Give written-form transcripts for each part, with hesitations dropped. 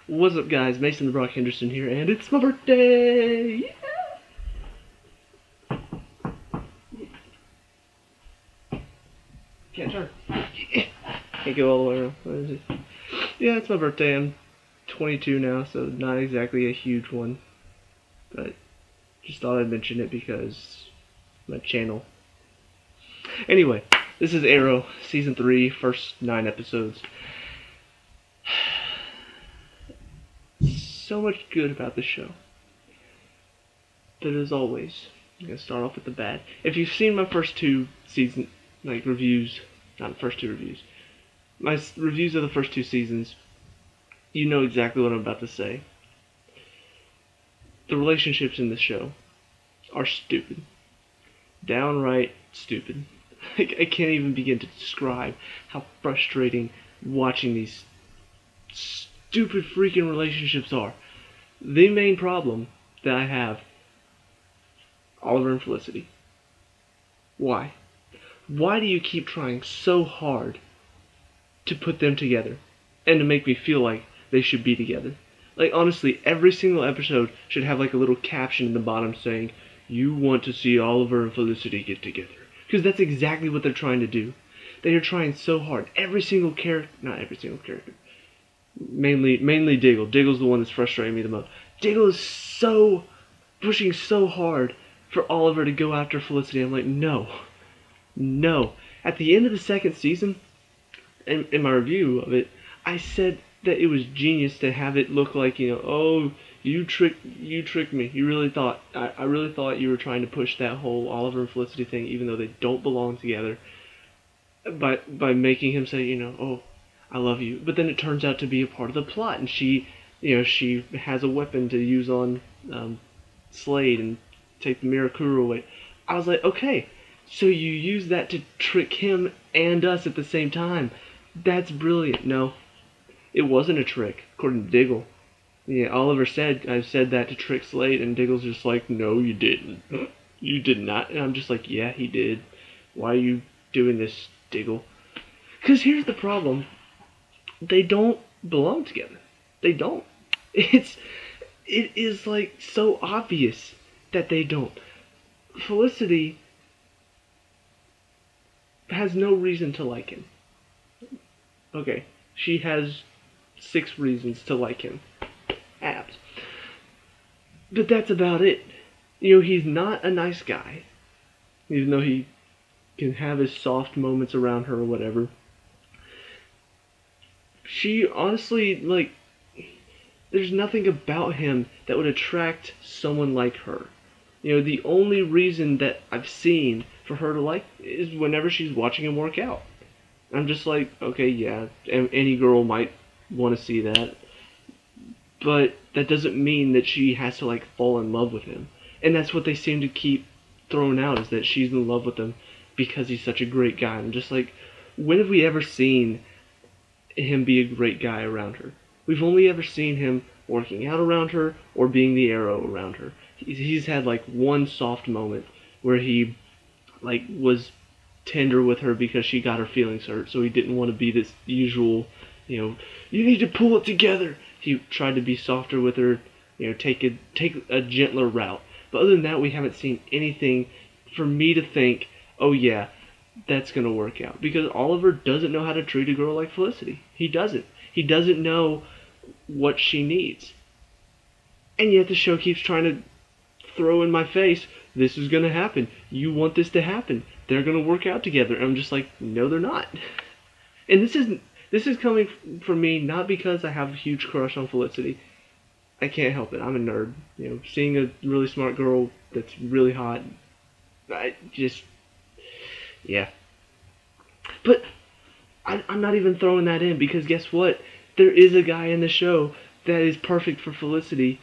What's up, guys? Mason the Brock Henderson here, and it's my birthday! Yeah! Can't turn. Can't go all the way around. Yeah, it's my birthday. I'm 22 now, so not exactly a huge one. But just thought I'd mention it because my channel. Anyway, this is Arrow, Season 3, first 9 episodes. So much good about the show. But as always, I'm going to start off with the bad. If you've seen my first 2 season reviews, not the first 2 reviews, my reviews of the first 2 seasons, you know exactly what I'm about to say. The relationships in the show are stupid. Downright stupid. I can't even begin to describe how frustrating watching these stupid freaking relationships are. The main problem that I have, Oliver and Felicity. Why? Why do you keep trying so hard to put them together and to make me feel like they should be together? Like, honestly, every single episode should have like a little caption in the bottom saying, "You want to see Oliver and Felicity get together." Because that's exactly what they're trying to do. They are trying so hard. Every single character, not every single character, mainly Diggle. Diggle's the one that's frustrating me the most. Diggle is so pushing so hard for Oliver to go after Felicity. I'm like, no. At the end of the second season, in my review of it, I said that it was genius to have it look like, oh, you tricked me. You really thought, I really thought you were trying to push that whole Oliver and Felicity thing, even though they don't belong together, by making him say, oh, I love you. But then it turns out to be a part of the plot, and she has a weapon to use on Slade and take the Mirakuru away. I was like, okay, so you use that to trick him and us at the same time. That's brilliant. No, it wasn't a trick, according to Diggle. Yeah, Oliver said, I said that to trick Slade, and Diggle's just like, no, you didn't. You did not. And I'm just like, yeah, he did. Why are you doing this, Diggle? Because here's the problem. They don't belong together. They don't. It is like so obvious that they don't. Felicity has no reason to like him. Okay, she has 6 reasons to like him. Abs. But that's about it. He's not a nice guy. Even though he can have his soft moments around her or whatever. She honestly, there's nothing about him that would attract someone like her. The only reason that I've seen for her to like is whenever she's watching him work out. I'm just like, okay, yeah, any girl might want to see that. But that doesn't mean that she has to, fall in love with him. And that's what they seem to keep throwing out, is that she's in love with him because he's such a great guy. I'm just like, when have we ever seen him be a great guy around her? We've only ever seen him working out around her or being the Arrow around her. He's had, one soft moment where he, was tender with her because she got her feelings hurt, so he didn't want to be this usual, you need to pull it together. He tried to be softer with her, take a gentler route. But other than that, we haven't seen anything for me to think, oh yeah, that's going to work out. Because Oliver doesn't know how to treat a girl like Felicity. He doesn't. He doesn't know what she needs. And yet the show keeps trying to throw in my face, this is going to happen. You want this to happen. They're going to work out together. And I'm just like, no, they're not. And this is coming from me not because I have a huge crush on Felicity. I can't help it. I'm a nerd. Seeing a really smart girl that's really hot, yeah. But I'm not even throwing that in because guess what? There is a guy in the show that is perfect for Felicity,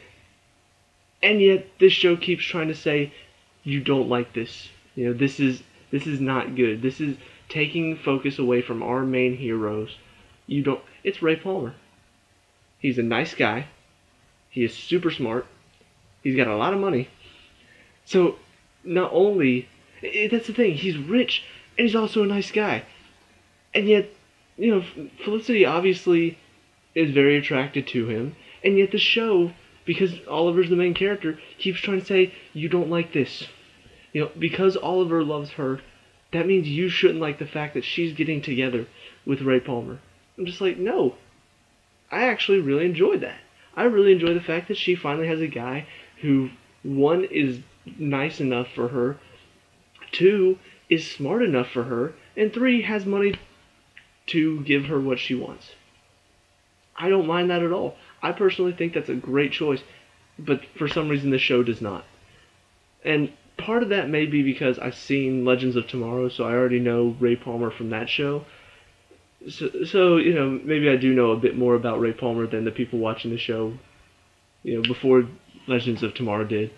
and yet this show keeps trying to say, you don't like this. This is not good. This is taking focus away from our main heroes. It's Ray Palmer. He's a nice guy. He is super smart. He's got a lot of money. So, not only, that's the thing, he's rich, and he's also a nice guy. And yet, Felicity obviously is very attracted to him, And yet the show, because Oliver's the main character, keeps trying to say, you don't like this. Because Oliver loves her, that means you shouldn't like the fact that she's getting together with Ray Palmer. I'm just like, no. I actually really enjoyed that. I really enjoy the fact that she finally has a guy who, one, is nice enough for her, two, is smart enough for her, and three, has money to give her what she wants. I don't mind that at all. I personally think that's a great choice, but for some reason the show does not. And part of that may be because I've seen Legends of Tomorrow, so I already know Ray Palmer from that show. So maybe I do know a bit more about Ray Palmer than the people watching the show, before Legends of Tomorrow did.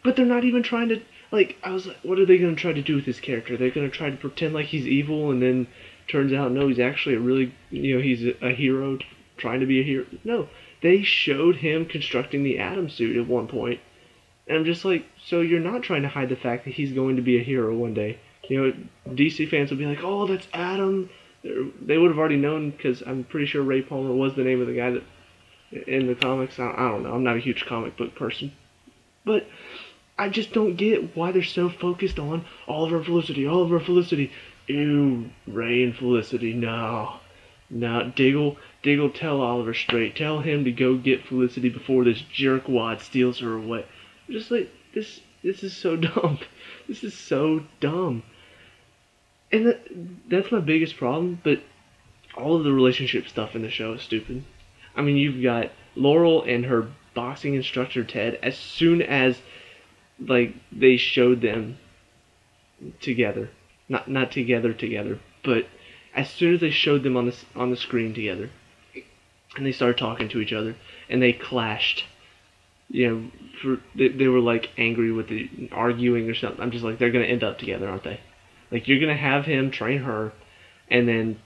But they're not even trying to, I was like, what are they going to try to do with this character? They're going to try to pretend like he's evil, and then turns out, no, he's actually he's a hero, trying to be a hero. No, they showed him constructing the Atom suit at one point. And I'm just like, so you're not trying to hide the fact that he's going to be a hero one day. DC fans would be like, oh, that's Atom. They would have already known, because I'm pretty sure Ray Palmer was the name of the guy that in the comics. I don't know. I'm not a huge comic book person. But I just don't get why they're so focused on Oliver and Felicity. Oliver and Felicity. Ew, Ray and Felicity. No. Diggle, tell Oliver straight. Tell him to go get Felicity before this jerkwad steals her away. I'm just like, this is so dumb. This is so dumb. And that's my biggest problem, but all of the relationship stuff in the show is stupid. I mean, you've got Laurel and her boxing instructor, Ted, as soon as, they showed them together. Not together, but as soon as they showed them on the screen together, and they started talking to each other, and they clashed, they were, angry with arguing or something. I'm just like, they're going to end up together, aren't they? You're going to have him train her, and then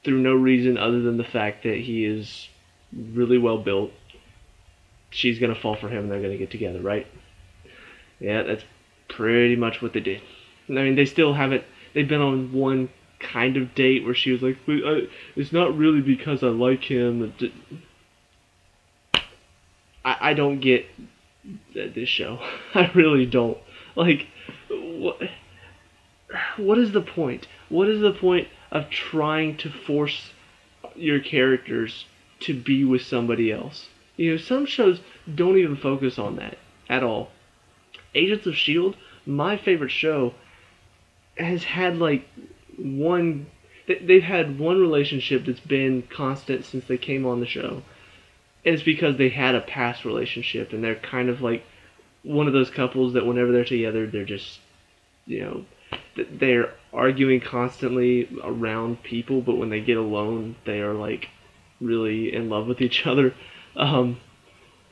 through no reason other than the fact that he is really well built, she's going to fall for him and they're going to get together, right? Yeah, that's pretty much what they did. I mean, they still haven't, they've been on one kind of date where she was like, it's not really because I like him. I don't get this show. I really don't. What is the point? What is the point of trying to force your characters to be with somebody else? Some shows don't even focus on that at all. Agents of S.H.I.E.L.D., my favorite show, has had one. They've had one relationship that's been constant since they came on the show. And it's because they had a past relationship, and they're kind of like one of those couples that whenever they're together, they're just, they're arguing constantly around people, but when they get alone, they are really in love with each other.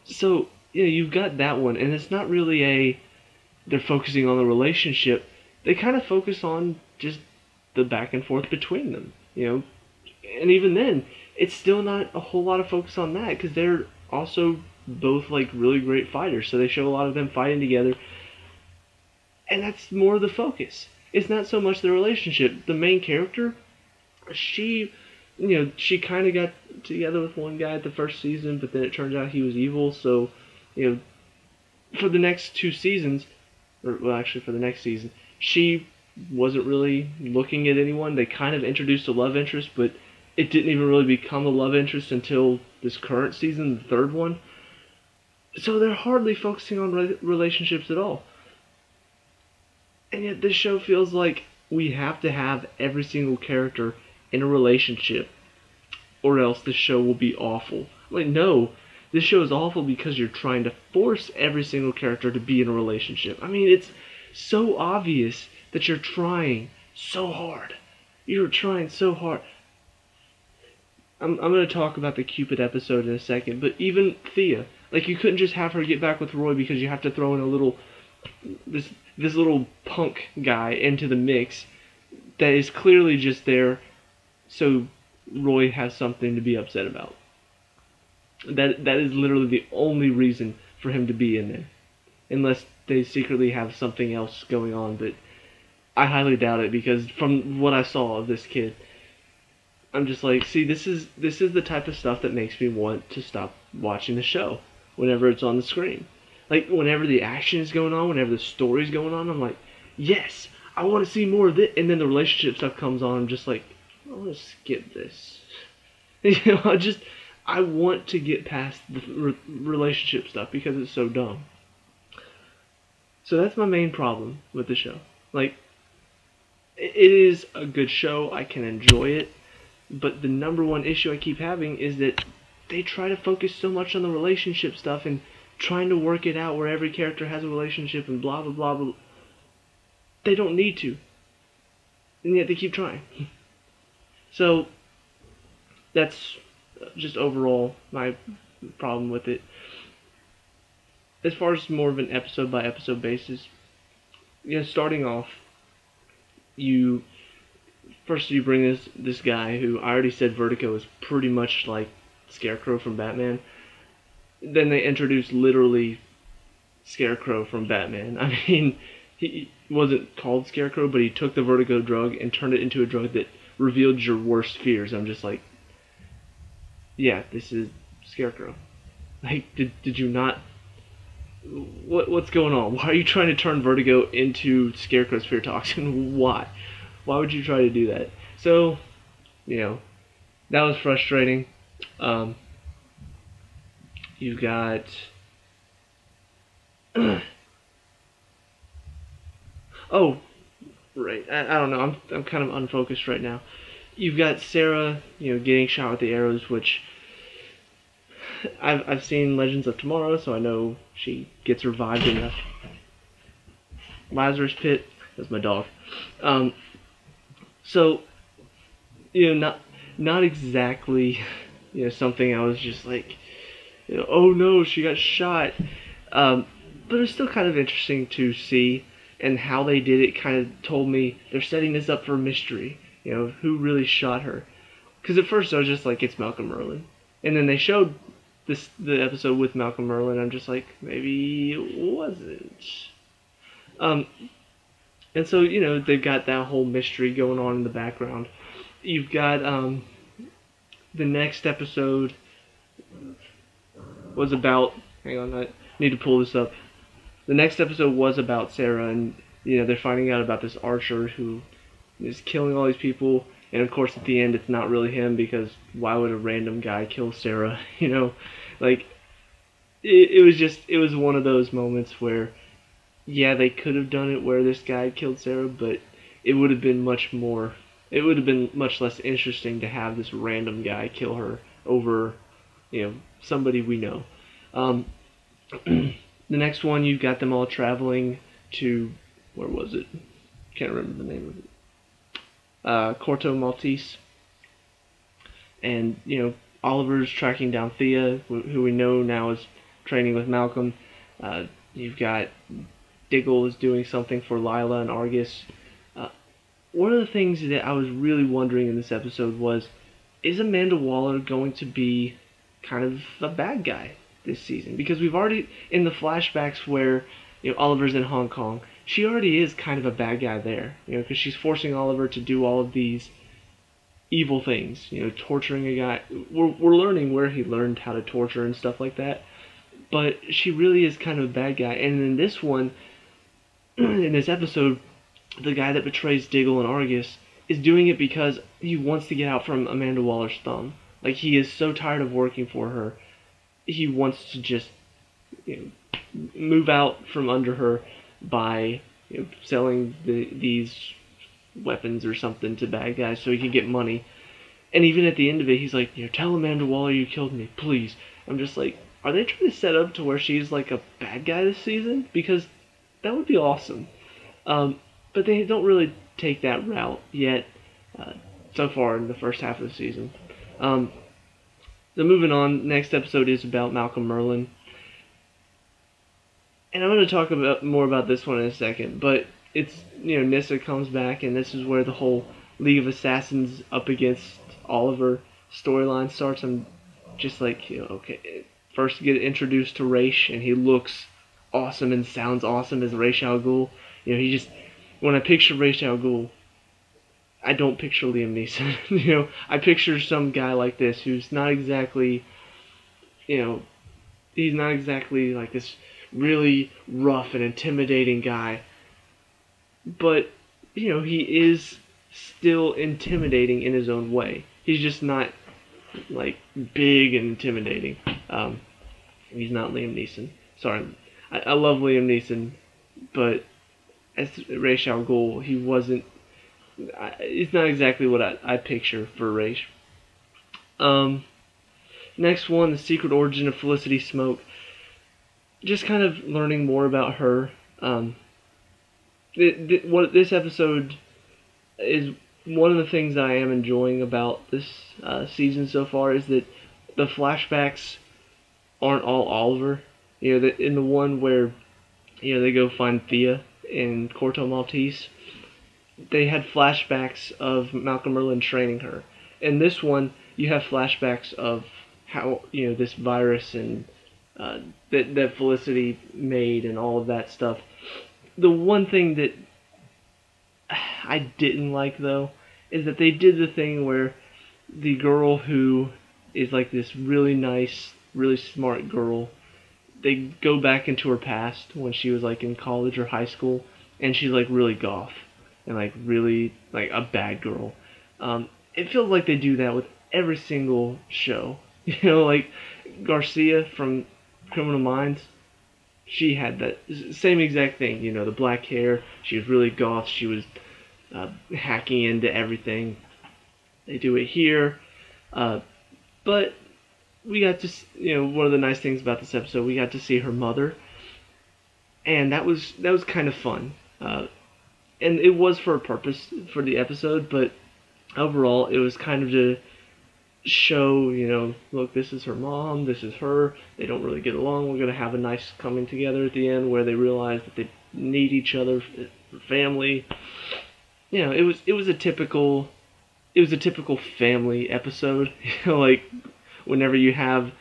So you've got that one, and it's not really they're focusing on the relationship. They kind of focus on just the back and forth between them, and even then, it's still not a whole lot of focus on that, because they're also both really great fighters, so they show a lot of them fighting together, and that's more of the focus. It's not so much the relationship. The main character, she kind of got together with one guy at the first season, but then it turns out he was evil, so, for the next two seasons, for the next season, she wasn't really looking at anyone. They kind of introduced a love interest, but it didn't even really become a love interest until this current season, the third one. So they're hardly focusing on relationships at all. And yet this show feels like we have to have every single character in a relationship, or else this show will be awful. No, this show is awful because you're trying to force every single character to be in a relationship. I mean, it's so obvious that you're trying so hard. You're trying so hard. I'm going to talk about the Cupid episode in a second, but even Thea, you couldn't just have her get back with Roy because you have to throw in this little punk guy into the mix that is clearly just there so Roy has something to be upset about. That is literally the only reason for him to be in there, unless they secretly have something else going on, but I highly doubt it, because from what I saw of this kid, I'm just like, see, this is the type of stuff that makes me want to stop watching the show whenever it's on the screen. Like whenever the action is going on, whenever the story's going on, I'm like, yes, I want to see more of it. And then the relationship stuff comes on, I'm just like, I want to skip this. I want to get past the relationship stuff because it's so dumb. So that's my main problem with the show. Like, it is a good show. I can enjoy it. But the number one issue I keep having is that they try to focus so much on the relationship stuff and trying to work it out where every character has a relationship and blah blah blah blah. They don't need to, and yet they keep trying. So that's just overall my problem with it. As far as more of an episode by episode basis, starting off, you bring this guy who I already said Vertigo is pretty much like Scarecrow from Batman. Then they introduce literally Scarecrow from Batman. I mean, he wasn't called Scarecrow, but he took the Vertigo drug and turned it into a drug that revealed your worst fears. I'm just like, yeah, this is Scarecrow. Like, did you not? What's going on? Why are you trying to turn Vertigo into Scarecrow's fear toxin? Why? Why would you try to do that? So, that was frustrating. You got oh, right. I don't know. I'm kind of unfocused right now. You've got Sarah, getting shot with the arrows, which I've seen Legends of Tomorrow, so I know she gets revived in the Lazarus pit. That's my dog. So, not exactly, something I was just like, oh no, she got shot. But it's still kind of interesting to see, and how they did it kind of told me they're setting this up for a mystery. Who really shot her? Because at first I was just like, it's Malcolm Merlyn, and then they showed the episode with Malcolm Merlyn. I'm just like, maybe it wasn't. And so they've got that whole mystery going on in the background. You've got the next episode was about. Hang on, I need to pull this up. The next episode was about Sarah, and they're finding out about this archer who is killing all these people. And of course, at the end, it's not really him, because why would a random guy kill Sarah? Like it was one of those moments where, yeah, they could have done it where this guy killed Sarah, but it would have been much less interesting to have this random guy kill her over, somebody we know. The next one, you've got them all traveling to, where was it? Can't remember the name of it. Corto Maltese. And, Oliver's tracking down Thea, who we know now is training with Malcolm. You've got Diggle is doing something for Lila and Argus. One of the things that I was really wondering in this episode was, is Amanda Waller going to be kind of a bad guy this season? Because we've already, in the flashbacks where Oliver's in Hong Kong, she already is kind of a bad guy there, because she's forcing Oliver to do all of these evil things, torturing a guy. We're learning where he learned how to torture and stuff like that, but she really is kind of a bad guy. And in this one, in this episode, the guy that betrays Diggle and Argus is doing it because he wants to get out from Amanda Waller's thumb. Like, he is so tired of working for her, he wants to just move out from under her by selling these weapons or something to bad guys so he can get money. And even at the end of it, he's like, tell Amanda Waller you killed me, please. I'm just like, are they trying to set up to where she's like a bad guy this season? Because that would be awesome. But they don't really take that route yet, so far in the first half of the season. So moving on, next episode is about Malcolm Merlyn. And I'm going to talk more about this one in a second, but it's, Nyssa comes back, and this is where the whole League of Assassins up against Oliver storyline starts. I'm just like, okay, first you get introduced to Raish, and he looks awesome and sounds awesome as Ra's al Ghul. When I picture Ra's al Ghul, I don't picture Liam Neeson. I picture some guy like this who's not exactly, you know, he's not exactly like this really rough and intimidating guy, but he is still intimidating in his own way. He's just not like big and intimidating. He's not Liam Neeson. Sorry, I love Liam Neeson, but as Ra's al Ghul, he wasn't. It's not exactly what I picture for Ra's. Next one, the secret origin of Felicity Smoke. Just kind of learning more about her. What this episode is, one of the things that I am enjoying about this season so far is that the flashbacks aren't all Oliver. In the one where they go find Thea in Corto Maltese, they had flashbacks of Malcolm Merlyn training her. In this one, you have flashbacks of how this virus and that Felicity made and all of that stuff. The one thing that I didn't like, though, is that they did the thing where the girl who is like this really nice, really smart girl, they go back into her past when she was like in college or high school, and she's like really goth and like really like a bad girl. It feels like they do that with every single show. Like Garcia from Criminal Minds, she had that same exact thing. The black hair. She was really goth. She was hacking into everything. They do it here, but we got to one of the nice things about this episode, we got to see her mother, and that was kind of fun, and it was for a purpose for the episode, but overall it was kind of to show, look, this is her mom, this is her, they don't really get along, we're going to have a nice coming together at the end where they realize that they need each other for family. It was a typical family episode. Like whenever you have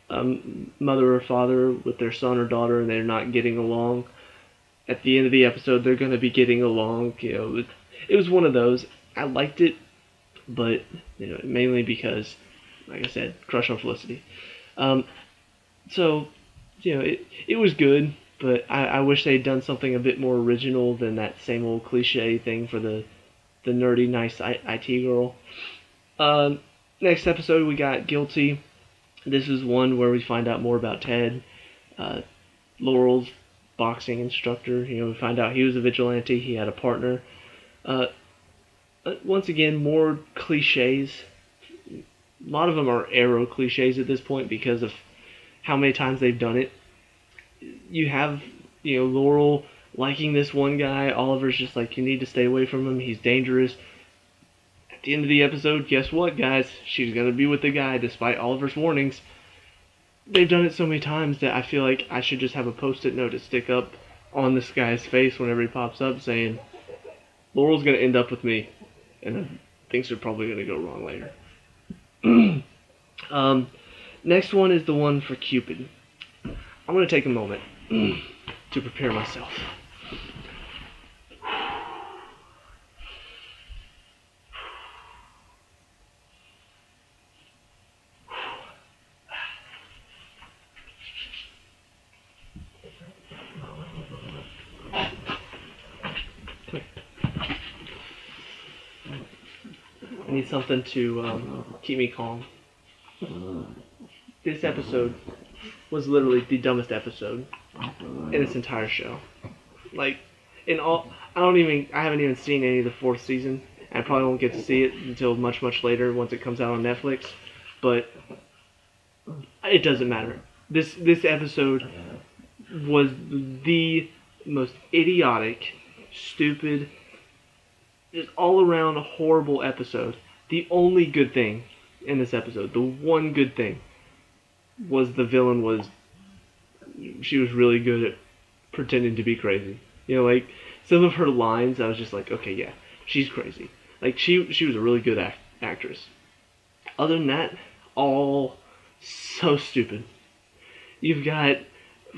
a mother or father with their son or daughter and they're not getting along, at the end of the episode they're going to be getting along. It was one of those. I liked it, but mainly because, like I said, crush on Felicity. So it was good, but I wish they'd done something a bit more original than that same old cliche thing for the nerdy, nice IT girl. Next episode, we got Guilty. This is one where we find out more about Ted, Laurel's boxing instructor. We find out he was a vigilante. He had a partner. Once again, more cliches. A lot of them are Arrow cliches at this point because of how many times they've done it. You have, Laurel liking this one guy. Oliver's just like, you need to stay away from him. He's dangerous. At the end of the episode, guess what, guys? She's going to be with the guy despite Oliver's warnings. They've done it so many times that I feel like I should just have a post-it note to stick up on this guy's face whenever he pops up saying, Laurel's going to end up with me. And things are probably going to go wrong later. Next one is the one for Cupid. I'm going to take a moment to prepare myself. I need something to keep me calm. This episode was literally the dumbest episode in this entire show. Like, I haven't even seen any of the fourth season. And I probably won't get to see it until much, much later once it comes out on Netflix. But it doesn't matter. This episode was the most idiotic, stupid, just all around horrible episode. The only good thing in this episode, the one good thing, was the villain she was really good at pretending to be crazy. Like some of her lines, I was just like, okay, yeah, she's crazy. Like she was a really good actress. Other than that, all so stupid. You've got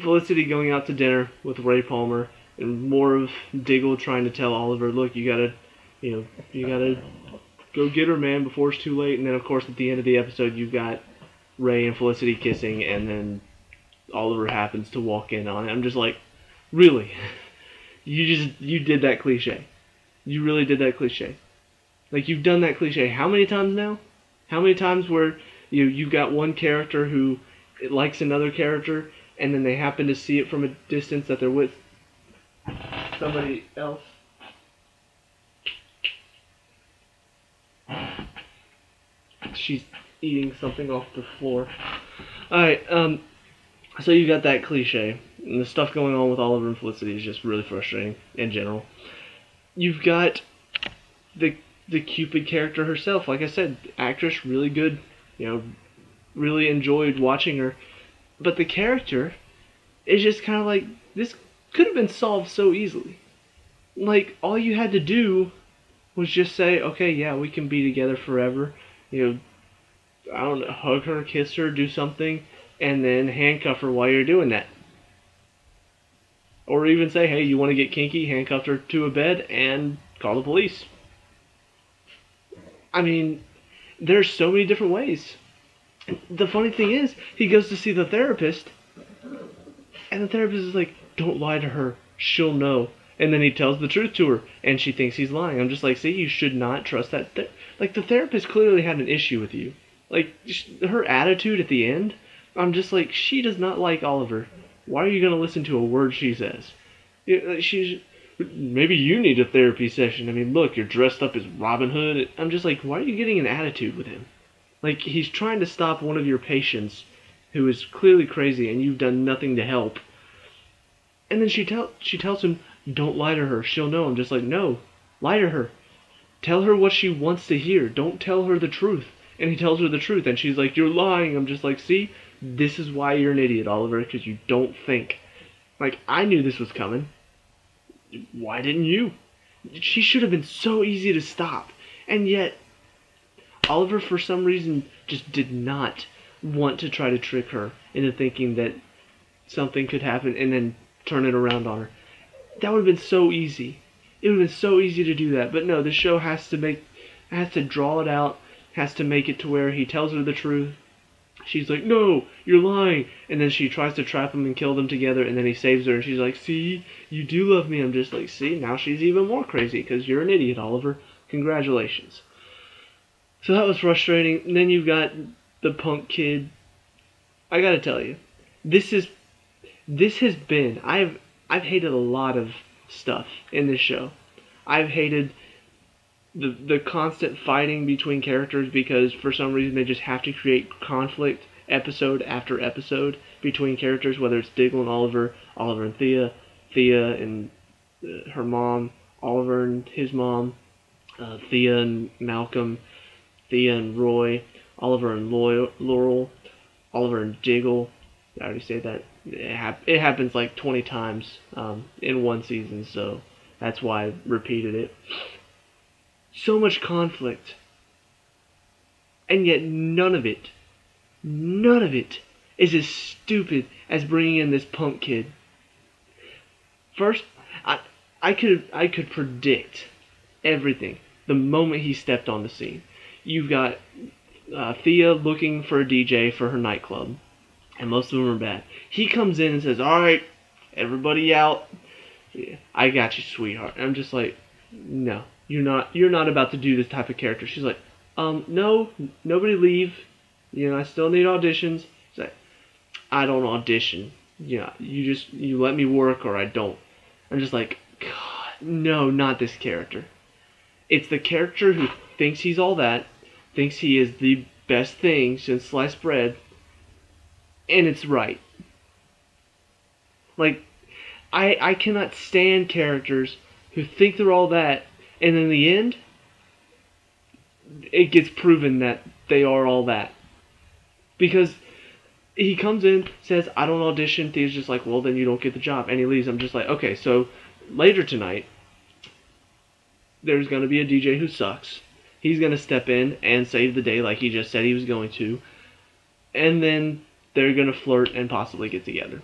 Felicity going out to dinner with Ray Palmer, and more of Diggle trying to tell Oliver, look, you gotta You know, you gotta go get her, man, before it's too late. And then, of course, at the end of the episode, you've got Ray and Felicity kissing, and then Oliver happens to walk in on it. I'm just like, really? You did that cliche. You really did that cliche. Like, you've done that cliche how many times now? How many times where you've got one character who likes another character, and then they happen to see it from a distance that they're with somebody else? She's eating something off the floor. Alright, so you got that cliche. And the stuff going on with Oliver and Felicity is just really frustrating in general. You've got the Cupid character herself. Like I said, actress, really good. Really enjoyed watching her. But the character is just kind of like, this could have been solved so easily. Like, all you had to do was just say, okay, yeah, we can be together forever. I don't know, hug her, kiss her, do something, and then handcuff her while you're doing that. Or even say, hey, you want to get kinky, handcuff her to a bed, and call the police. I mean, there's so many different ways. The funny thing is, he goes to see the therapist, and the therapist is like, don't lie to her, she'll know. And then he tells the truth to her, and she thinks he's lying. I'm just like, see, you should not trust that. Like, the therapist clearly had an issue with you. Like, her attitude at the end, I'm just like, she does not like Oliver. Why are you going to listen to a word she says? Maybe you need a therapy session. I mean, look, you're dressed up as Robin Hood. I'm just like, why are you getting an attitude with him? Like, he's trying to stop one of your patients who is clearly crazy, and you've done nothing to help. And then she tells him, don't lie to her, she'll know. I'm just like, no, lie to her. Tell her what she wants to hear. Don't tell her the truth. And he tells her the truth, and she's like, you're lying. I'm just like, see, this is why you're an idiot, Oliver, because you don't think. Like, I knew this was coming. Why didn't you? She should have been so easy to stop. And yet, Oliver, for some reason, just did not want to try to trick her into thinking that something could happen and then turn it around on her. That would have been so easy. It would have been so easy to do that. But no, the show has to draw it out, has to make it to where he tells her the truth. She's like, no, you're lying. And then she tries to trap him and kill them together, and then he saves her, and she's like, see, you do love me. I'm just like, see, now she's even more crazy, because you're an idiot, Oliver. Congratulations. So that was frustrating. And then you've got the punk kid. I gotta tell you, this has been, I've hated a lot of stuff in this show. I've hated the constant fighting between characters because for some reason they just have to create conflict episode after episode between characters, whether it's Diggle and Oliver, Oliver and Thea and her mom, Oliver and his mom, Thea and Malcolm, Thea and Roy, Oliver and Laurel, Oliver and Diggle. I already said that. It happens like 20 times in one season, so that's why I repeated it. So much conflict. And yet none of it is as stupid as bringing in this punk kid. First, I could predict everything the moment he stepped on the scene. You've got Thea looking for a DJ for her nightclub, and most of them are bad. He comes in and says, all right, everybody out. Yeah, I got you, sweetheart. And I'm just like, no, you're not about to do this type of character. She's like, no, nobody leave. I still need auditions. She's like, I don't audition. You let me work or I don't. I'm just like, God, no, not this character. It's the character who thinks he's all that, thinks he is the best thing since sliced bread, and it's right. Like, I cannot stand characters who think they're all that, and in the end, it gets proven that they are all that. Because he comes in, says, I don't audition. Thea's just like, well, then you don't get the job. And he leaves. I'm just like, okay, so later tonight, there's going to be a DJ who sucks. He's going to step in and save the day like he just said he was going to. And then they're going to flirt and possibly get together.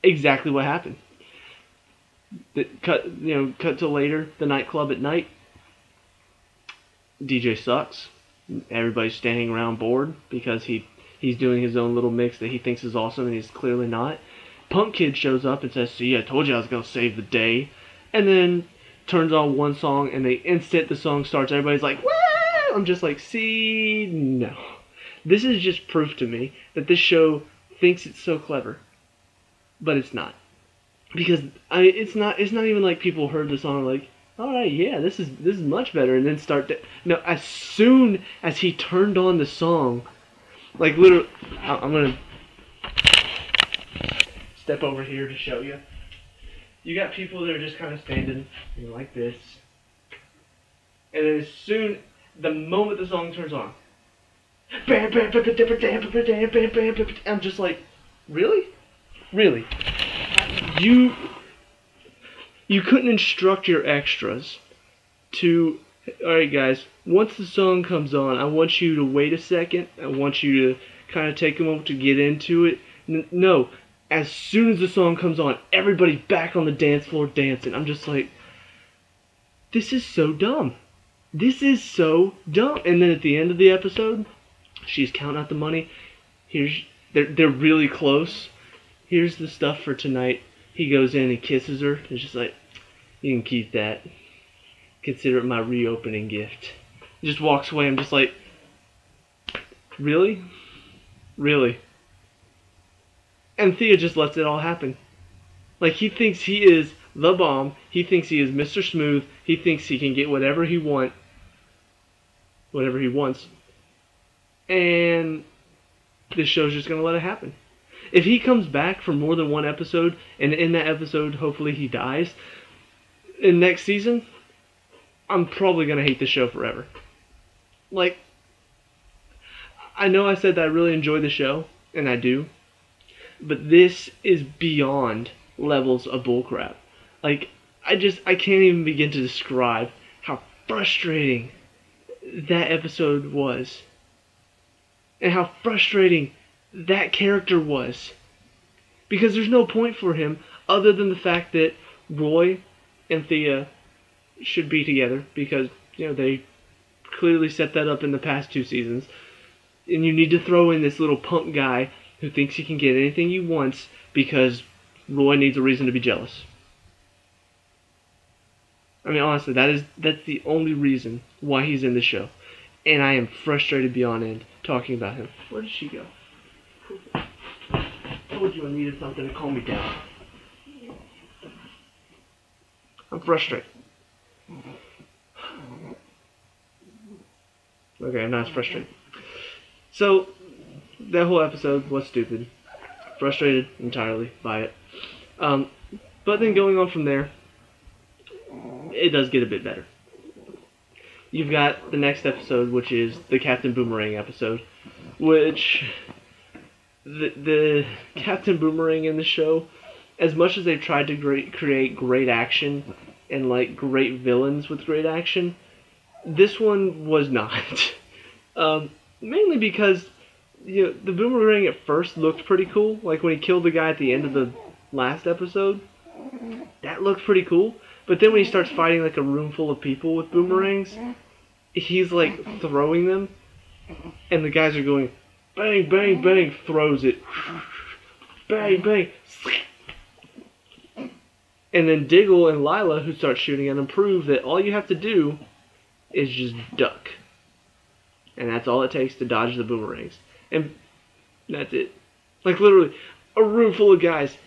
Exactly what happened. Cut to later, the nightclub at night. DJ sucks. Everybody's standing around bored because he's doing his own little mix that he thinks is awesome and he's clearly not. Punk Kid shows up and says, "See, I told you I was gonna save the day," and then turns on one song, and the instant the song starts, everybody's like, "Woo!" I'm just like, see, no. This is just proof to me that this show thinks it's so clever, but it's not. Because it's not even like people heard the song like, all right, yeah, this is much better, and then no. As soon as he turned on the song, like literally, I'm gonna step over here to show you. You got people that are just kind of standing like this, and then the moment the song turns on, I'm just like, really? You couldn't instruct your extras to, alright guys, once the song comes on, I want you to wait a second, I want you to kind of take a moment to get into it. No, as soon as the song comes on, everybody back on the dance floor dancing. I'm just like, this is so dumb. This is so dumb. And then at the end of the episode, she's counting out the money. They're really close. Here's the stuff for tonight. He goes in and kisses her. It's just like, you can keep that. Consider it my reopening gift. He just walks away. I'm just like, really? And Thea just lets it all happen. Like, he thinks he is the bomb. He thinks he is Mr. Smooth. He thinks he can get whatever he wants. And this show's just going to let it happen. If he comes back for more than one episode, and in that episode, hopefully he dies, in next season, I'm probably going to hate the show forever. Like, I know I said that I really enjoy the show, and I do, but this is beyond levels of bullcrap. Like, I can't even begin to describe how frustrating that episode was, and how frustrating that character was, because there's no point for him other than the fact that Roy and Thea should be together, because they clearly set that up in the past 2 seasons, and you need to throw in this little punk guy who thinks he can get anything he wants because Roy needs a reason to be jealous. I mean, honestly, that's the only reason why he's in the show, and I am frustrated beyond end talking about him. Where did she go? I told you I needed something to calm me down. I'm frustrated. Okay, I'm not as frustrated. So, that whole episode was stupid. Frustrated entirely by it. But then going on from there, it does get a bit better. You've got the next episode, which is the Captain Boomerang episode, which the Captain Boomerang in the show, as much as they've tried to create great action and like great villains with great action, this one was not. Mainly because the Boomerang at first looked pretty cool. Like when he killed the guy at the end of the last episode, that looked pretty cool. But then when he starts fighting like a room full of people with boomerangs, he's like throwing them, and the guys are going bang, bang, bang, throws it, bang, bang, and then Diggle and Lila, who start shooting at him, prove that all you have to do is just duck, and that's all it takes to dodge the boomerangs, and that's it. Like literally, a room full of guys,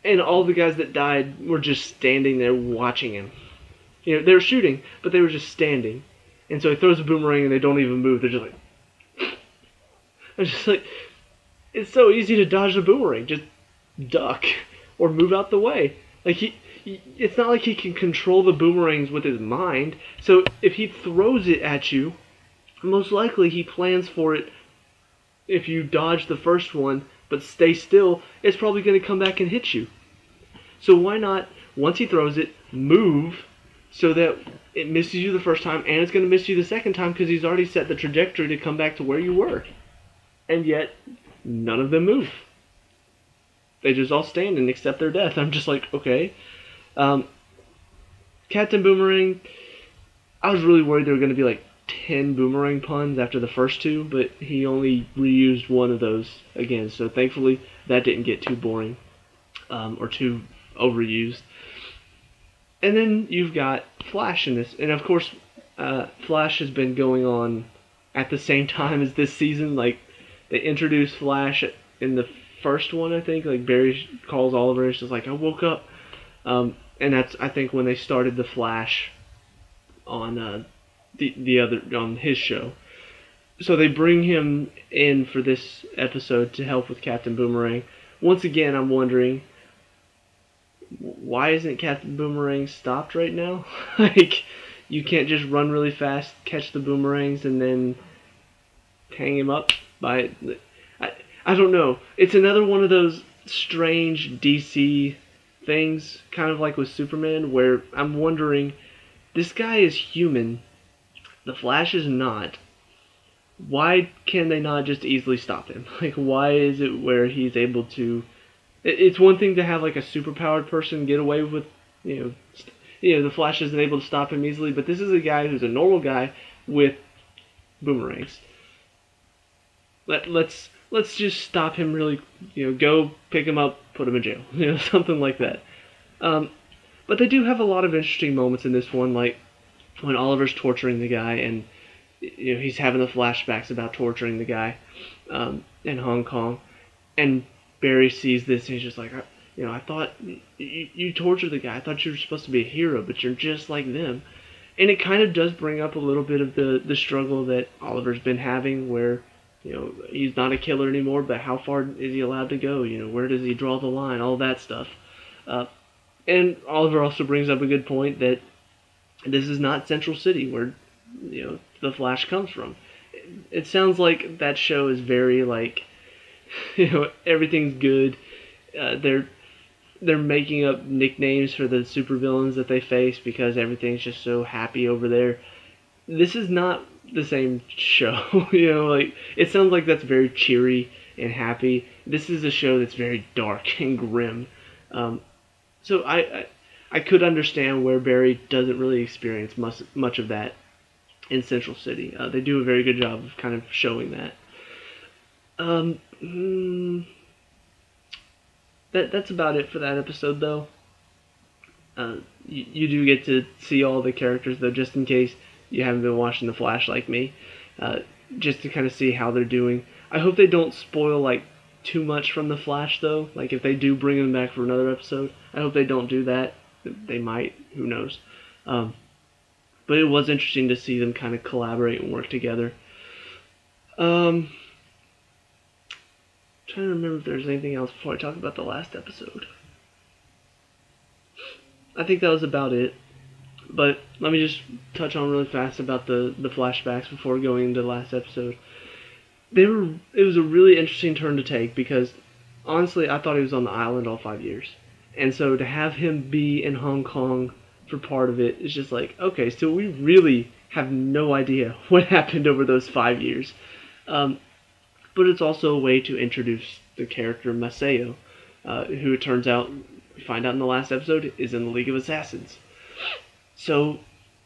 and all the guys that died were just standing there watching him. They were shooting, but they were just standing. And so he throws a boomerang and they don't even move. They're just like... I'm just like... It's so easy to dodge the boomerang. Just duck. Or move out the way. Like, it's not like he can control the boomerangs with his mind. So if he throws it at you, most likely he plans for it. If you dodge the first one, but stay still, it's probably going to come back and hit you. So why not, once he throws it, move so that it misses you the first time, and it's going to miss you the second time because he's already set the trajectory to come back to where you were. And yet, none of them move. They just all stand and accept their death. I'm just like, okay. Um, Captain Boomerang, I was really worried there were going to be like 10 boomerang puns after the first two, but he only reused one of those again, so thankfully that didn't get too boring or too overused. And then you've got Flash in this, and of course, Flash has been going on at the same time as this season. Like, they introduced Flash in the first one, I think. Like, Barry calls Oliver and it's just like, I woke up. And that's, I think, when they started the Flash on the other on his show. So they bring him in for this episode to help with Captain Boomerang. Once again, I'm wondering, why isn't Captain Boomerang stopped right now? Like, you can't just run really fast, catch the boomerangs, and then hang him up by. I don't know. It's another one of those strange DC things, kind of like with Superman, where I'm wondering, this guy is human, the Flash is not. Why can they not just easily stop him? Like, why is it where he's able to? It's one thing to have like a superpowered person get away with, the Flash isn't able to stop him easily, but this is a guy who's a normal guy with boomerangs. Let's just stop him really, go pick him up, put him in jail, something like that. But they do have a lot of interesting moments in this one, like when Oliver's torturing the guy and he's having the flashbacks about torturing the guy in Hong Kong, and Barry sees this and he's just like, I thought you tortured the guy. I thought you were supposed to be a hero, but you're just like them. And it kind of does bring up a little bit of the struggle that Oliver's been having, where he's not a killer anymore, but how far is he allowed to go? Where does he draw the line? All that stuff. And Oliver also brings up a good point that this is not Central City, where the Flash comes from. It sounds like that show is very like, everything's good. They're making up nicknames for the supervillains that they face because everything's just so happy over there. This is not the same show. Like, it sounds like that's very cheery and happy. This is a show that's very dark and grim. So I could understand where Barry doesn't really experience much of that in Central City. They do a very good job of kind of showing that. That's about it for that episode, though. You do get to see all the characters, though, just in case you haven't been watching The Flash like me, just to kind of see how they're doing. I hope they don't spoil like too much from The Flash, though. Like, if they do bring him back for another episode, I hope they don't do that. They might, who knows. But it was interesting to see them kind of collaborate and work together. Trying to remember if there's anything else before I talk about the last episode. I think that was about it. But let me just touch on really fast about the flashbacks before going into the last episode. It was a really interesting turn to take because, honestly, I thought he was on the island all 5 years. And so to have him be in Hong Kong for part of it is just like, okay, so we really have no idea what happened over those 5 years. But it's also a way to introduce the character Maceo, who it turns out, we find out in the last episode, is in the League of Assassins. So,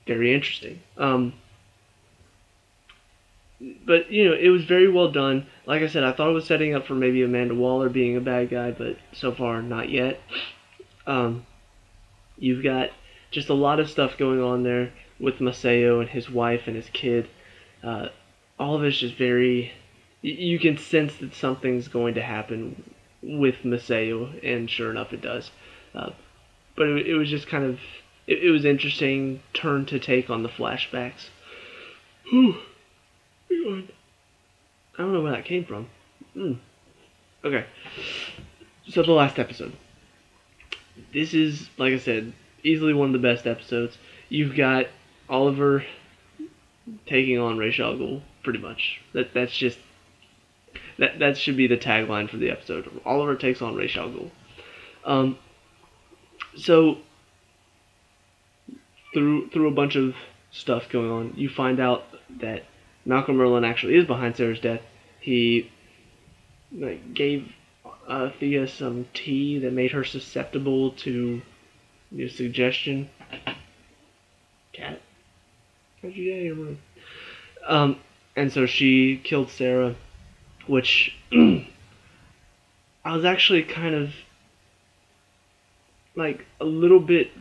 very interesting. But, it was very well done. Like I said, I thought it was setting up for maybe Amanda Waller being a bad guy, but so far, not yet. You've got just a lot of stuff going on there with Maceo and his wife and his kid. All of it's just very... You can sense that something's going to happen with Maceo, and sure enough, it does. But it was just kind of... It was interesting turn to take on the flashbacks. Whew. I don't know where that came from. Okay. So the last episode. This is, like I said, easily one of the best episodes. You've got Oliver taking on Ra's al Ghul, pretty much. That's just... That should be the tagline for the episode. Oliver takes on Ra's al Ghul. So, through a bunch of stuff going on, you find out that Malcolm Merlyn actually is behind Sarah's death. He gave Thea some tea that made her susceptible to Your suggestion? Cat? How'd you get out of your room? And so she killed Sarah, which I was actually kind of like a little bit.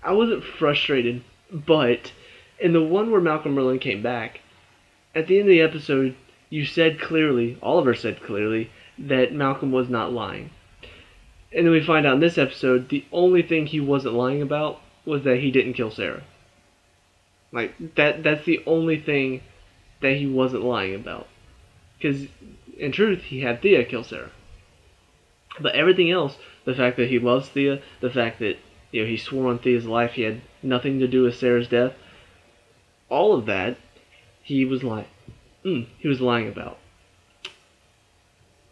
I wasn't frustrated, but in the one where Malcolm Merlyn came back, at the end of the episode, you said clearly, Oliver said clearly, that Malcolm was not lying. And then we find out in this episode, the only thing he wasn't lying about was that he didn't kill Sarah. Like, that's the only thing that he wasn't lying about. Because, in truth, he had Thea kill Sarah. But everything else, the fact that he loves Thea, the fact that he swore on Thea's life he had nothing to do with Sarah's death, all of that, he was lying. He was lying about.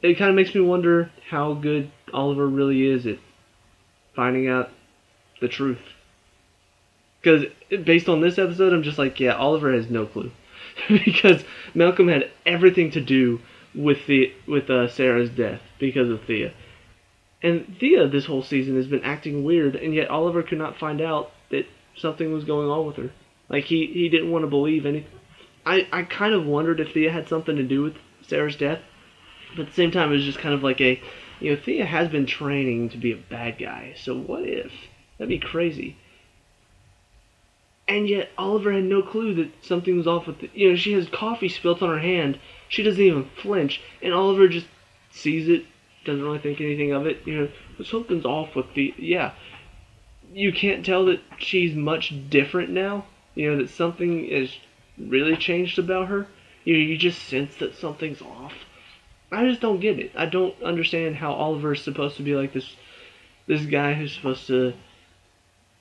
It kind of makes me wonder how good Oliver really is at finding out the truth. Because based on this episode, I'm just like, yeah, Oliver has no clue. Because Malcolm had everything to do with Sarah's death because of Thea. And Thea this whole season has been acting weird, and yet Oliver could not find out that something was going on with her. Like, he didn't want to believe anything. I kind of wondered if Thea had something to do with Sarah's death. But at the same time, it was just kind of like Thea has been training to be a bad guy, so what if? That'd be crazy. And yet Oliver had no clue that something was off with she has coffee spilt on her hand. She doesn't even flinch, and Oliver just sees it, doesn't really think anything of it. Something's off with yeah. You can't tell that she's much different now. That something has really changed about her. You just sense that something's off. I just don't get it. I don't understand how Oliver is supposed to be like this guy who's supposed to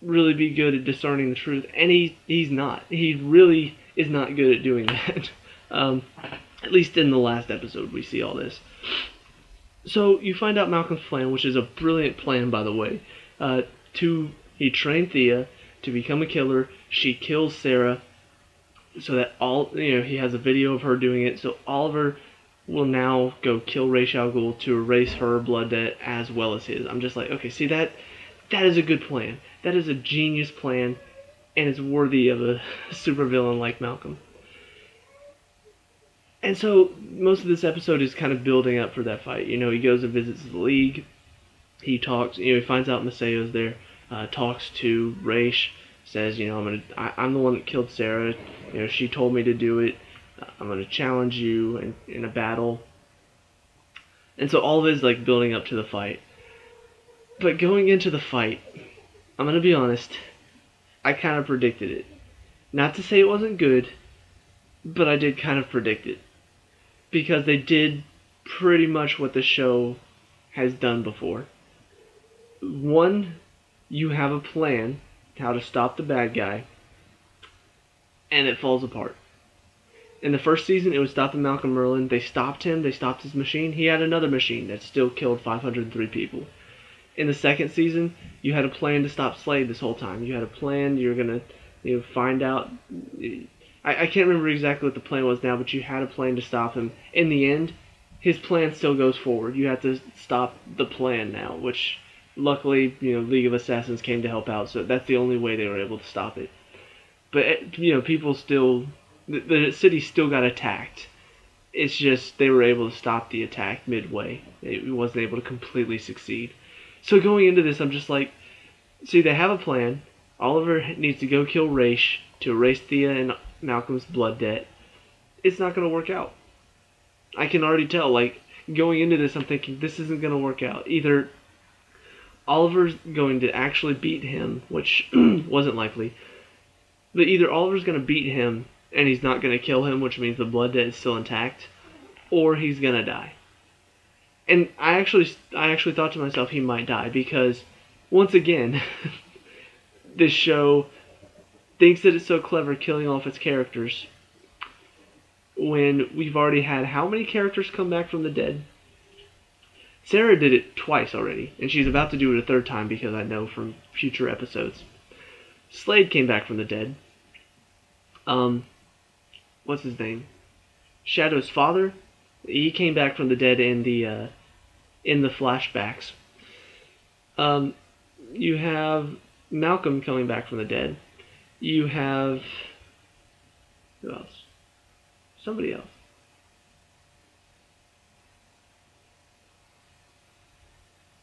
really be good at discerning the truth, and he's not. He really is not good at doing that. At least in the last episode, we see all this. So you find out Malcolm's plan, which is a brilliant plan, by the way. He trained Thea to become a killer. She kills Sarah, so that he has a video of her doing it. So Oliver will now go kill Ra's al Ghul to erase her blood debt as well as his. I'm just like, okay, see that is a good plan. That is a genius plan, and it's worthy of a supervillain like Malcolm. And so most of this episode is kind of building up for that fight. He goes and visits the League. He talks. He finds out Maceo's there. Talks to Ra's. Says, I'm the one that killed Sarah. She told me to do it. I'm gonna challenge you in a battle. And so all of it is like building up to the fight. But going into the fight, I'm gonna be honest, I kind of predicted it. Not to say it wasn't good, but I did kind of predict it. Because they did pretty much what the show has done before. One, you have a plan how to stop the bad guy, and it falls apart. In the first season, it was stopping Malcolm Merlyn. They stopped him. They stopped his machine. He had another machine that still killed 503 people. In the second season, you had a plan to stop Slade this whole time. You had a plan. You're going to find out. I can't remember exactly what the plan was now, but you had a plan to stop him. In the end, his plan still goes forward. You have to stop the plan now, which luckily, League of Assassins came to help out, so that's the only way they were able to stop it. But, people still... The city still got attacked. It's just they were able to stop the attack midway. It wasn't able to completely succeed. So going into this, I'm just like, see, they have a plan. Oliver needs to go kill Ra's to erase Thea and Malcolm's blood debt. It's not going to work out. I can already tell, like, going into this, I'm thinking, this isn't going to work out. Either Oliver's going to actually beat him, which wasn't likely, but either Oliver's going to beat him and he's not going to kill him, which means the blood debt is still intact, or he's going to die. And I actually thought to myself he might die because, once again, this show thinks that it's so clever killing off its characters when we've already had how many characters come back from the dead? Sarah did it twice already, and she's about to do it a third time because I know from future episodes. Slade came back from the dead. What's his name? Shadow's father. He came back from the dead in the flashbacks. Um, you have Malcolm coming back from the dead. You have who else? Somebody else.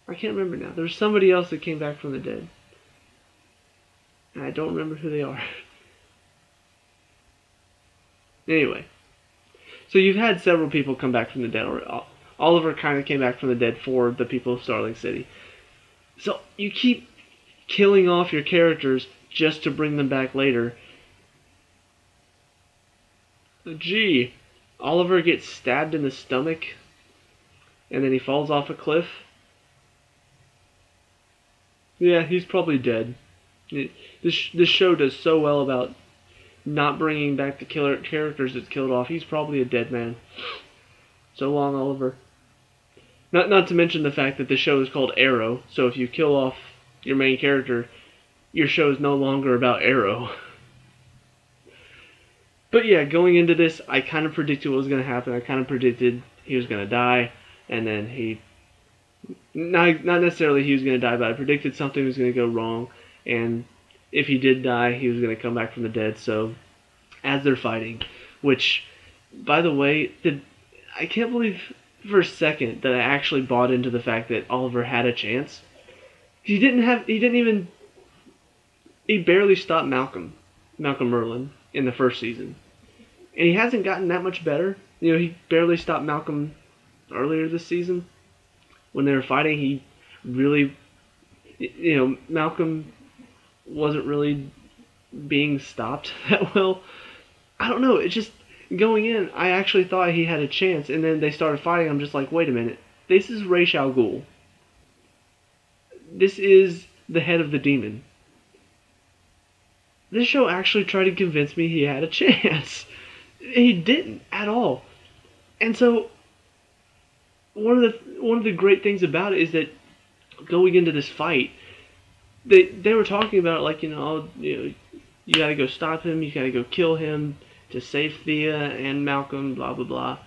I can't remember now. There's somebody else that came back from the dead. And I don't remember who they are. Anyway, so you've had several people come back from the dead. Oliver kind of came back from the dead for the people of Starling City. So you keep killing off your characters just to bring them back later. Gee, Oliver gets stabbed in the stomach and then he falls off a cliff. Yeah, he's probably dead. This show does so well about not bringing back the killer characters that's killed off. He's probably a dead man. So long, Oliver. Not to mention the fact that the show is called Arrow, so if you kill off your main character, your show is no longer about Arrow. But yeah, going into this, I kind of predicted what was going to happen. I kind of predicted he was going to die, and then he... Not necessarily he was going to die, but I predicted something was going to go wrong, and if he did die, he was going to come back from the dead. So, as they're fighting, which, by the way, I can't believe for a second that I actually bought into the fact that Oliver had a chance. He barely stopped Malcolm Merlin in the first season. And he hasn't gotten that much better. You know, he barely stopped Malcolm earlier this season. When they were fighting, he really, Malcolm wasn't really being stopped that well. I don't know, it's just, going in, I actually thought he had a chance, and then they started fighting, I'm just like, wait a minute, this is Ra's al Ghul. This is the head of the demon. This show actually tried to convince me he had a chance. He didn't at all. And so one of the great things about it is that going into this fight, they were talking about it like, you gotta go stop him, you gotta go kill him to save Thea and Malcolm, blah blah blah.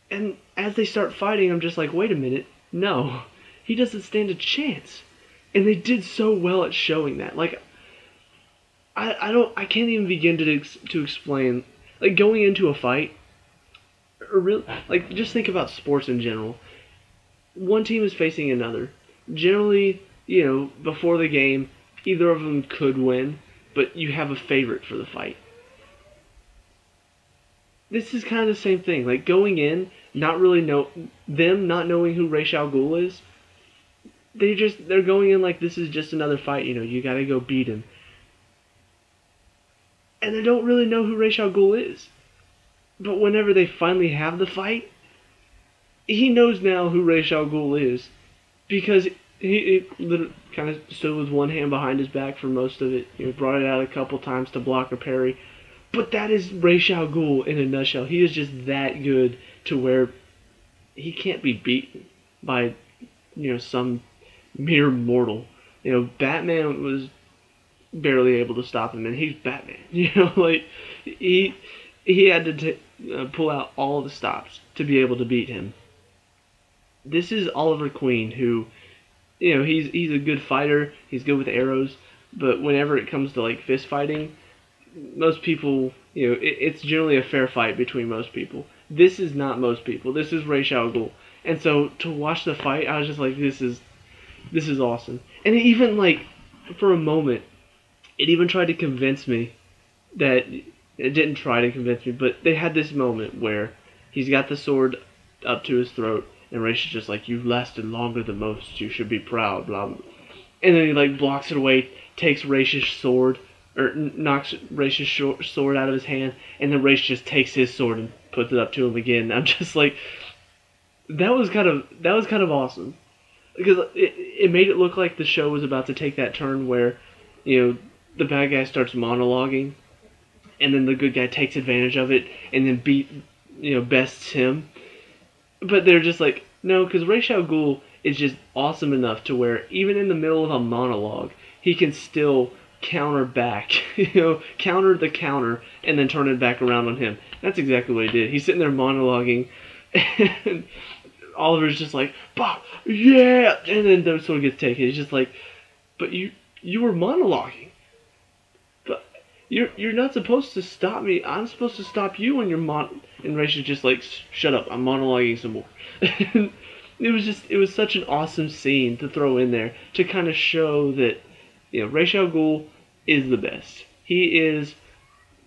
And as they start fighting, I'm just like, wait a minute, no, he doesn't stand a chance. And they did so well at showing that. Like, I can't even begin to explain. Like, going into a fight, or really, like, just think about sports in general. One team is facing another. Generally, before the game, either of them could win, but you have a favorite for the fight. This is kind of the same thing. Like, going in, not knowing who Ra's al Ghul is, they're going in like this is just another fight, you gotta go beat him. And they don't really know who Ra's al Ghul is. But whenever they finally have the fight, he knows now who Ra's al Ghul is. Because he literally kind of stood with one hand behind his back for most of it. Brought it out a couple times to block a parry. But that is Ra's al Ghul in a nutshell. He is just that good to where he can't be beaten by, some mere mortal. Batman was barely able to stop him, and he's Batman. Like, he had to pull out all the stops to be able to beat him. This is Oliver Queen, who, he's a good fighter. He's good with arrows, but whenever it comes to like fist fighting, most people, it's generally a fair fight between most people. This is not most people. This is Ra's al Ghul, and so to watch the fight, I was just like, this is awesome. And it even, like, for a moment, it even tried to convince me that it didn't try to convince me, but they had this moment where he's got the sword up to his throat, and Ra's is just like, you've lasted longer than most, you should be proud, blah, blah. And then he, like, blocks it away, takes Ra's sword, or knocks Ra's sword out of his hand, and then Ra's just takes his sword and puts it up to him again. And I'm just like, that was kind of awesome. Because it made it look like the show was about to take that turn where, the bad guy starts monologuing, and then the good guy takes advantage of it, and then bests him. But they're just like, no, because Ra's al Ghul is just awesome enough to where, even in the middle of a monologue, he can still counter back, counter the counter, and then turn it back around on him. That's exactly what he did. He's sitting there monologuing, and Oliver's just like, bah, yeah, and then the sword gets taken. He's just like, but you were monologuing. But you're not supposed to stop me. I'm supposed to stop you when you're And Rachel's just like, shut up. I'm monologuing some more. It was such an awesome scene to throw in there to kind of show that Ra's al Ghul is the best. He is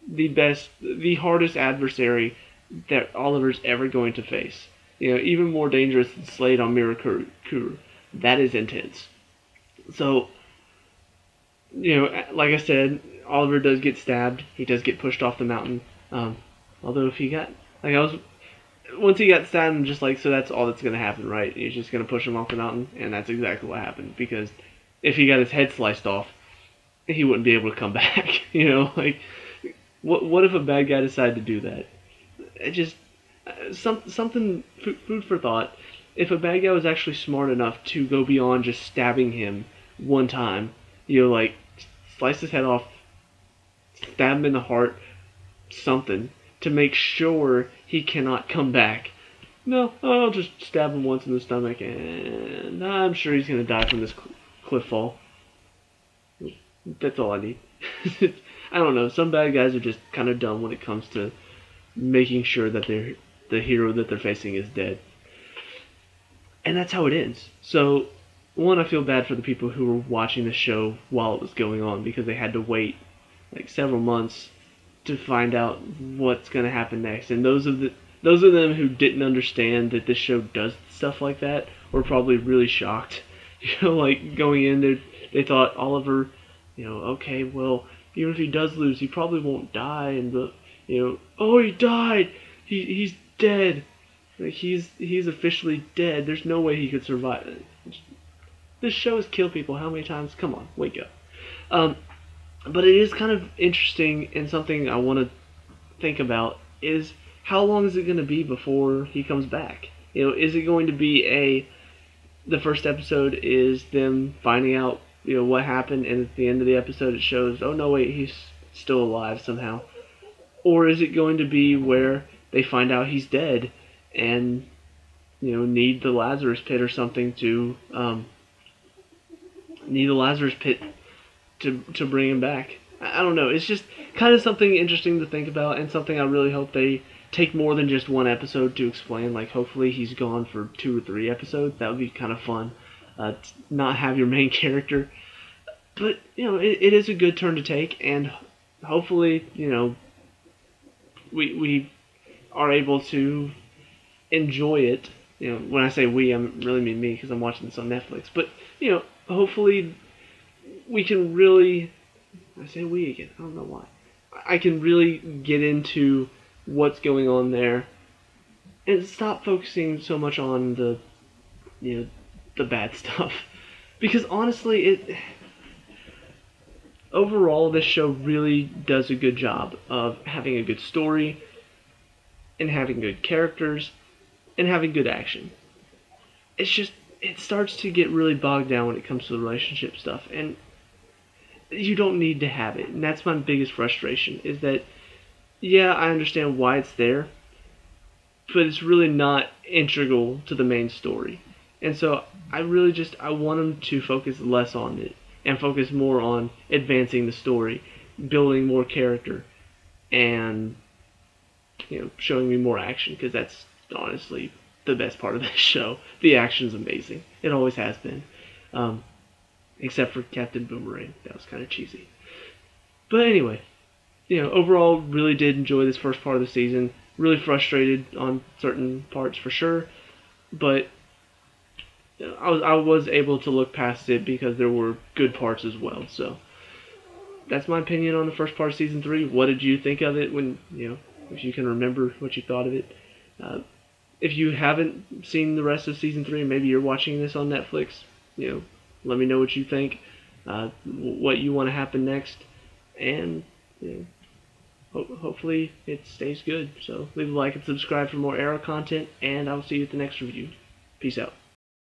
the best, the hardest adversary that Oliver's ever going to face. Even more dangerous than Slade on Mirakuru. That is intense. So, like I said, Oliver does get stabbed. He does get pushed off the mountain. Although if he got, once he got stabbed, I'm just like, so that's all that's going to happen, right? He's just going to push him off the mountain, and that's exactly what happened. Because if he got his head sliced off, he wouldn't be able to come back. What if a bad guy decided to do that? It just something food for thought. If a bad guy was actually smart enough to go beyond just stabbing him one time, slice his head off, stab him in the heart, something to make sure he cannot come back. No, I'll just stab him once in the stomach, and I'm sure he's gonna die from this cliff fall. That's all I need. I don't know. Some bad guys are just kind of dumb when it comes to making sure that the hero that they're facing is dead. And that's how it ends. So, one, I feel bad for the people who were watching the show while it was going on because they had to wait several months to find out what's going to happen next. And those of them who didn't understand that this show does stuff like that were probably really shocked. Going in, they thought Oliver, okay, well, even if he does lose, he probably won't die. And oh, he died. He's dead. He's officially dead. There's no way he could survive. This show has killed people how many times? Come on, wake up. But it is kind of interesting, and something I want to think about is how long is it going to be before he comes back? Is it going to be the first episode is them finding out what happened, and at the end of the episode it shows, oh no wait, he's still alive somehow, or is it going to be where they find out he's dead and need the Lazarus pit or something to to bring him back? I don't know. It's just kind of something interesting to think about, and something I really hope they take more than just one episode to explain. Hopefully he's gone for 2 or 3 episodes. That would be kind of fun. Not have your main character. But, it is a good turn to take, and hopefully, we are able to enjoy it. When I say we, I really mean me, because I'm watching this on Netflix. But, hopefully we can really... I say we again, I don't know why. I can really get into what's going on there and stop focusing so much on the bad stuff. Because honestly, overall this show really does a good job of having a good story and having good characters and having good action. It's just, it starts to get really bogged down when it comes to the relationship stuff, and you don't need to have it. And that's my biggest frustration, is that, yeah, I understand why it's there, but it's really not integral to the main story. And so I want them to focus less on it and focus more on advancing the story, building more character, and showing me more action, because that's honestly the best part of this show. The action's amazing. It always has been. Except for Captain Boomerang. That was kind of cheesy. But anyway, overall, really did enjoy this first part of the season. Really frustrated on certain parts for sure, but I was able to look past it because there were good parts as well. So that's my opinion on the first part of season 3. What did you think of it when, if you can remember what you thought of it? If you haven't seen the rest of season 3, maybe you're watching this on Netflix, let me know what you think, what you want to happen next, and hopefully it stays good. So leave a like and subscribe for more Arrow content, and I'll see you at the next review. Peace out.